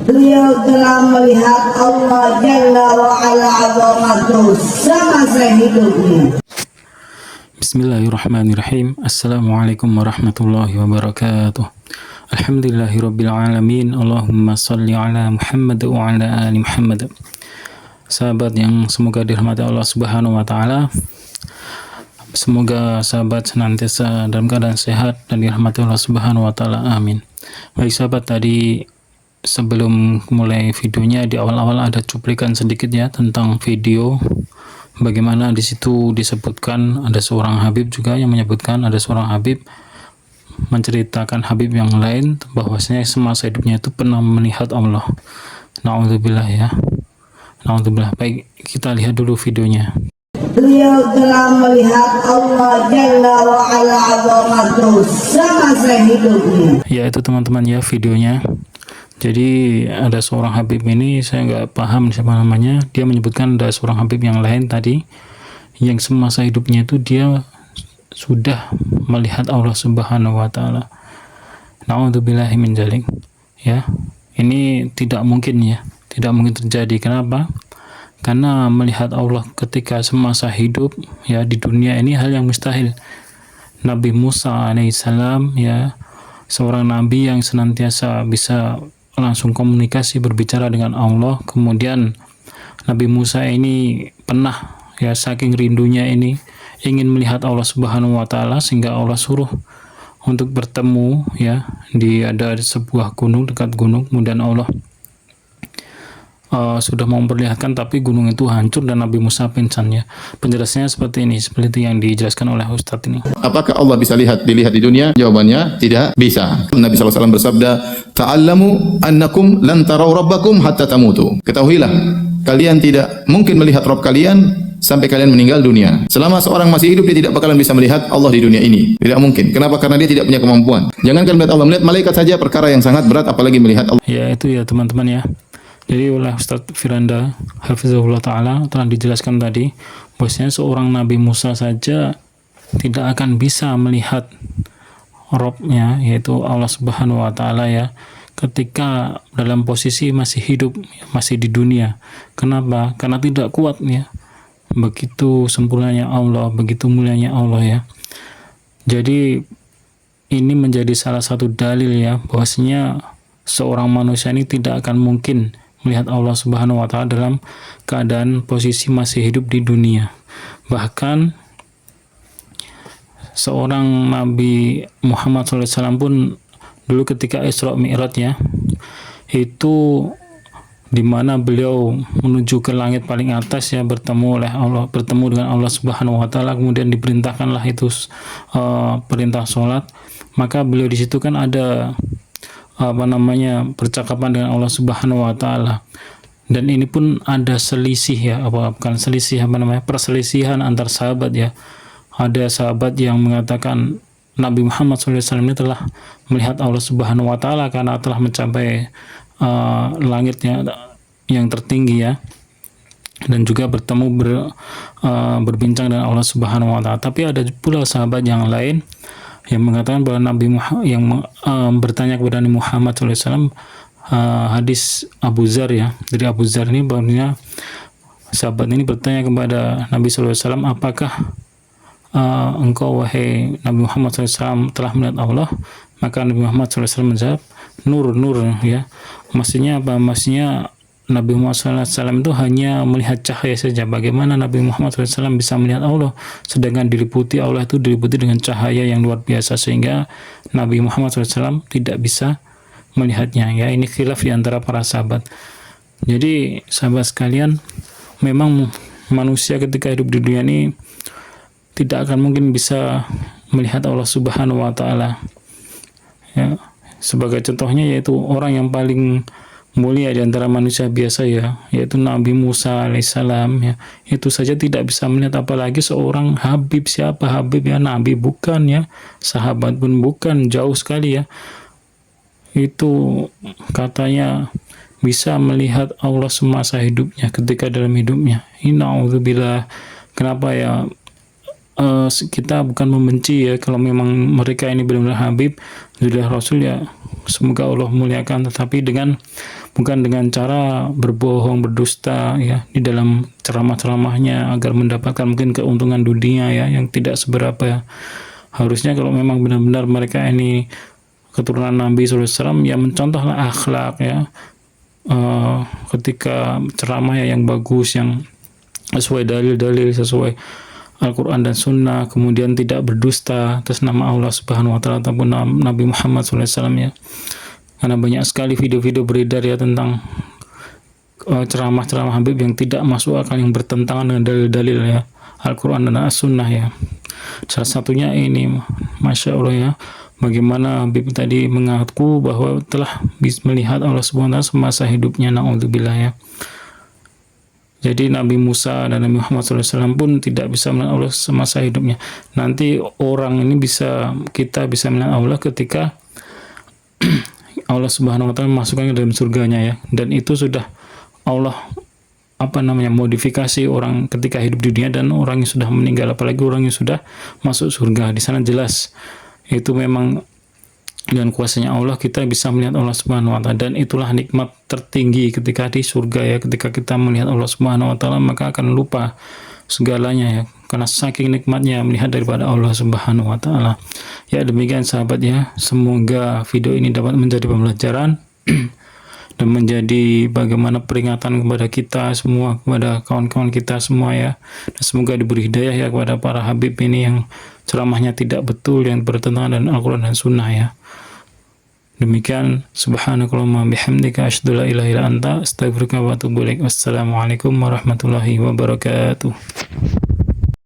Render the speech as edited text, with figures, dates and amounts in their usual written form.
Beliau telah melihat Allah Jalla wa'ala azamatuh semasa hidupnya. Bismillahirrahmanirrahim. Assalamualaikum warahmatullahi wabarakatuh. Alhamdulillahirabbil alamin. Allahumma shalli ala Muhammad wa ala ali Muhammad. Sahabat yang semoga dirahmati Allah Subhanahu wa taala. Semoga sahabat senantiasa dalam keadaan sehat dan dirahmati Allah Subhanahu wa taala. Amin. Baik sahabat, tadi sebelum mulai videonya di awal-awal ada cuplikan sedikit ya tentang video bagaimana di situ disebutkan ada seorang Habib juga yang menyebutkan ada seorang Habib menceritakan Habib yang lain bahwasanya semasa hidupnya itu pernah melihat Allah. Na'udzubillah ya. Na'udzubillah. Baik, kita lihat dulu videonya. Beliau telah melihat Allah Jalla wa'ala azamatuh semasa hidupnya. Ya itu teman-teman ya videonya. Jadi ada seorang Habib ini, saya nggak paham siapa namanya, dia menyebutkan ada seorang Habib yang lain tadi yang semasa hidupnya itu dia sudah melihat Allah Subhanahu wa taala. Na'udzubillahi min dzalik. Ya. Ini tidak mungkin ya, tidak mungkin terjadi. Kenapa? Karena melihat Allah ketika semasa hidup ya di dunia ini hal yang mustahil. Nabi Musa alaihissalam ya, seorang nabi yang senantiasa bisa langsung komunikasi berbicara dengan Allah. Kemudian Nabi Musa ini pernah ya saking rindunya ini ingin melihat Allah Subhanahu wa taala sehingga Allah suruh untuk bertemu ya ada sebuah gunung, dekat gunung. Kemudian Allah sudah memperlihatkan tapi gunung itu hancur dan Nabi Musa pingsan ya. Penjelasannya seperti ini, seperti yang dijelaskan oleh Ustadz ini. Apakah Allah bisa dilihat di dunia? Jawabannya tidak bisa. Nabi SAW bersabda, "Ta'allamu annakum lan tarau rabbakum hatta tamutu." Ketahuilah, kalian tidak mungkin melihat Rabb kalian sampai kalian meninggal dunia. Selama seorang masih hidup, dia tidak bakalan bisa melihat Allah di dunia ini. Tidak mungkin. Kenapa? Karena dia tidak punya kemampuan. Jangankan melihat Allah, melihat malaikat saja perkara yang sangat berat, apalagi melihat Allah. Ya itu ya teman-teman ya. Jadi oleh Ustadz Firanda Hafizahullah Ta'ala telah dijelaskan tadi bahwasanya seorang Nabi Musa saja tidak akan bisa melihat Rabb-nya, yaitu Allah Subhanahu wa taala ya, ketika dalam posisi masih hidup, masih di dunia. Kenapa? Karena tidak kuat ya. Begitu sempurnanya Allah, begitu mulianya Allah ya. Jadi ini menjadi salah satu dalil ya bahwasanya seorang manusia ini tidak akan mungkin melihat Allah Subhanahu wa taala dalam keadaan posisi masih hidup di dunia. Bahkan seorang Nabi Muhammad SAW pun dulu ketika Isra Mi'raj ya, itu di mana beliau menuju ke langit paling atas ya, bertemu dengan Allah Subhanahu wa taala, kemudian diperintahkanlah itu perintah sholat. Maka beliau di situ kan ada percakapan dengan Allah Subhanahu wa taala. Dan ini pun ada perselisihan antar sahabat ya. Ada sahabat yang mengatakan Nabi Muhammad SAW ini telah melihat Allah Subhanahu wa taala karena telah mencapai langitnya yang tertinggi ya. Dan juga berbincang dengan Allah Subhanahu wa taala. Tapi ada pula sahabat yang lain yang mengatakan bahwa Nabi Muhammad yang bertanya kepada Nabi Muhammad SAW, hadis Abu Dzar ya, dari Abu Dzar ini bahwa sahabat ini bertanya kepada Nabi SAW, apakah engkau wahai Nabi Muhammad SAW telah melihat Allah? Maka Nabi Muhammad SAW menjawab, nur ya. Maksudnya apa? Maksudnya Nabi Muhammad SAW itu hanya melihat cahaya saja. Bagaimana Nabi Muhammad SAW bisa melihat Allah? Sedangkan Allah itu diliputi dengan cahaya yang luar biasa sehingga Nabi Muhammad SAW tidak bisa melihatnya. Ya, ini khilaf di antara para sahabat. Jadi sahabat sekalian, memang manusia ketika hidup di dunia ini tidak akan mungkin bisa melihat Allah Subhanahu wa taala. Ya, sebagai contohnya yaitu orang yang paling mulia di antara manusia biasa ya, yaitu Nabi Musa alaihissalam ya, itu saja tidak bisa melihat, apalagi seorang Habib. Siapa Habib ya? Nabi bukan ya, sahabat pun bukan, jauh sekali ya. Itu katanya bisa melihat Allah semasa hidupnya, ketika dalam hidupnya. Na'udzubillah. Kenapa ya? Kita bukan membenci ya kalau memang mereka ini benar-benar Habib, sudah Rasul ya, semoga Allah muliakan, tetapi dengan bukan dengan cara berbohong, berdusta ya di dalam ceramah-ceramahnya agar mendapatkan mungkin keuntungan dunia ya yang tidak seberapa ya. Harusnya kalau memang benar-benar mereka ini keturunan Nabi SAW ya mencontohlah akhlak ya, ketika ceramah ya yang bagus, yang sesuai dalil-dalil, sesuai Al-Quran dan Sunnah, kemudian tidak berdusta atas nama Allah Subhanahu Wa Taala ataupun Nabi Muhammad SAW ya. Karena banyak sekali video-video beredar ya tentang ceramah-ceramah Habib yang tidak masuk akal, yang bertentangan dengan dalil-dalil ya Al-Quran dan As-Sunnah ya. Salah satunya ini, Masya Allah ya, bagaimana Habib tadi mengaku bahwa telah melihat Allah Subhanahu Wa Taala semasa hidupnya, na'udzubillah ya. Jadi Nabi Musa dan Nabi Muhammad SAW pun tidak bisa melihat Allah semasa hidupnya. Nanti orang ini kita bisa melihat Allah ketika Allah Subhanahu Wa Taala masukkan ke dalam surganya ya. Dan itu sudah Allah modifikasi orang ketika hidup di dunia dan orang yang sudah meninggal, apalagi orang yang sudah masuk surga. Di sana jelas itu memang dengan kuasanya Allah kita bisa melihat Allah Subhanahu Wa Taala, dan itulah nikmat tertinggi ketika di surga ya. Ketika kita melihat Allah Subhanahu Wa Taala maka akan lupa segalanya ya, karena saking nikmatnya melihat daripada Allah Subhanahu Wa Taala. Ya demikian sahabat ya, semoga video ini dapat menjadi pembelajaran dan menjadi bagaimana peringatan kepada kita semua, kepada kawan-kawan kita semua ya. Dan semoga diberi hidayah ya kepada para Habib ini yang ceramahnya tidak betul, yang bertentangan dengan Al-Quran dan Sunnah ya. Demikian, subhanakallahumma bihamdika asyhadu an la ilaha illa anta astaghfiruka wa atubu ilaik. Wassalamualaikum warahmatullahi wabarakatuh.